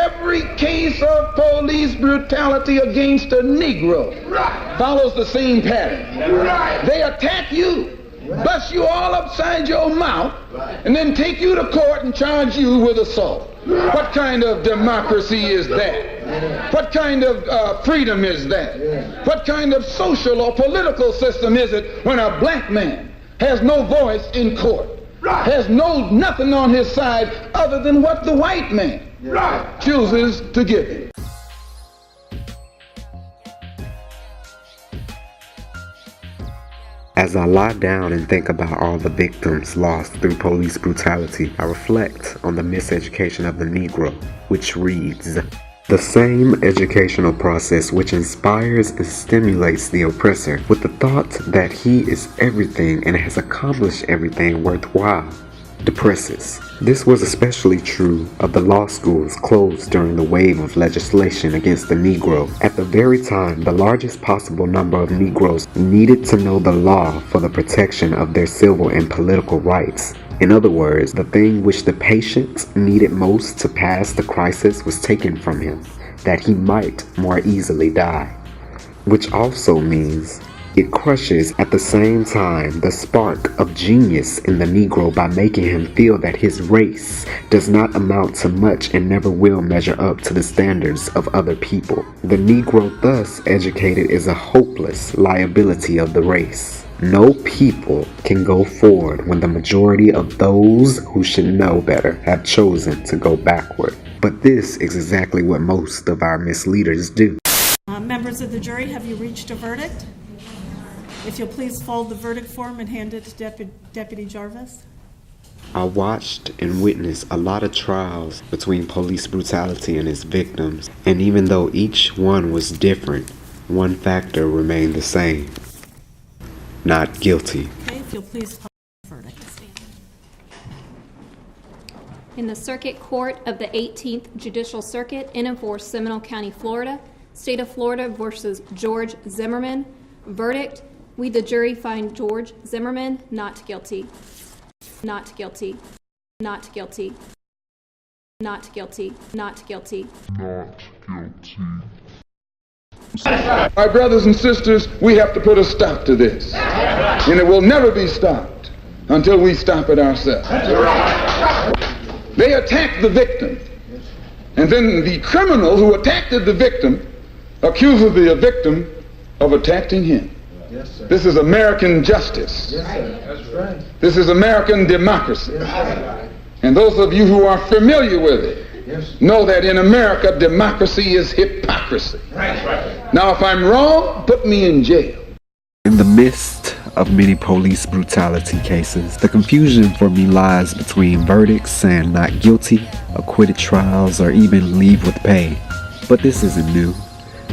every case of police brutality against a Negro follows the same pattern. They attack you, bust you all upside your mouth, and then take you to court and charge you with assault. What kind of democracy is that? What kind of freedom is that? What kind of social or political system is it when a black man has no voice in court, has nothing on his side other than what the white man chooses to give him? As I lie down and think about all the victims lost through police brutality, I reflect on the miseducation of the Negro, which reads, "The same educational process which inspires and stimulates the oppressor with the thought that he is everything and has accomplished everything worthwhile, depresses." This was especially true of the law schools closed during the wave of legislation against the Negro. At the very time, the largest possible number of Negroes needed to know the law for the protection of their civil and political rights. In other words, the thing which the patient needed most to pass the crisis was taken from him, that he might more easily die. Which also means it crushes at the same time the spark of genius in the Negro by making him feel that his race does not amount to much and never will measure up to the standards of other people. The Negro thus educated is a hopeless liability of the race. No people can go forward when the majority of those who should know better have chosen to go backward. But this is exactly what most of our misleaders do. Members of the jury, have you reached a verdict? If you'll please fold the verdict form and hand it to Deputy Jarvis. I watched and witnessed a lot of trials between police brutality and its victims, and even though each one was different, one factor remained the same: not guilty. Okay, if you'll please fold the verdict. In the Circuit Court of the 18th Judicial Circuit in and for Seminole County, Florida, State of Florida versus George Zimmerman, verdict: we, the jury, find George Zimmerman not guilty. Not guilty. Not guilty. Not guilty. Not guilty. Not guilty. My brothers and sisters, we have to put a stop to this. And it will never be stopped until we stop it ourselves. They attacked the victim. And then the criminal who attacked the victim accuses the victim of attacking him. Yes, sir. This is American justice. Yes, sir. That's right. This is American democracy. Yes, and those of you who are familiar with it yes, know that in America, democracy is hypocrisy. right. Now, if I'm wrong, put me in jail. In the midst of many police brutality cases, the confusion for me lies between verdicts saying not guilty, acquitted trials, or even leave with pay. But this isn't new.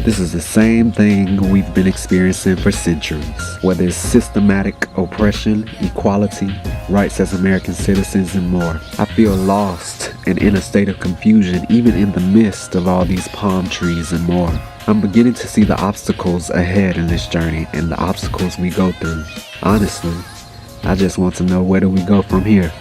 This is the same thing we've been experiencing for centuries. Whether it's systematic oppression, equality, rights as American citizens, and more. I feel lost and in a state of confusion even in the midst of all these palm trees and more. I'm beginning to see the obstacles ahead in this journey and the obstacles we go through. Honestly, I just want to know, where do we go from here?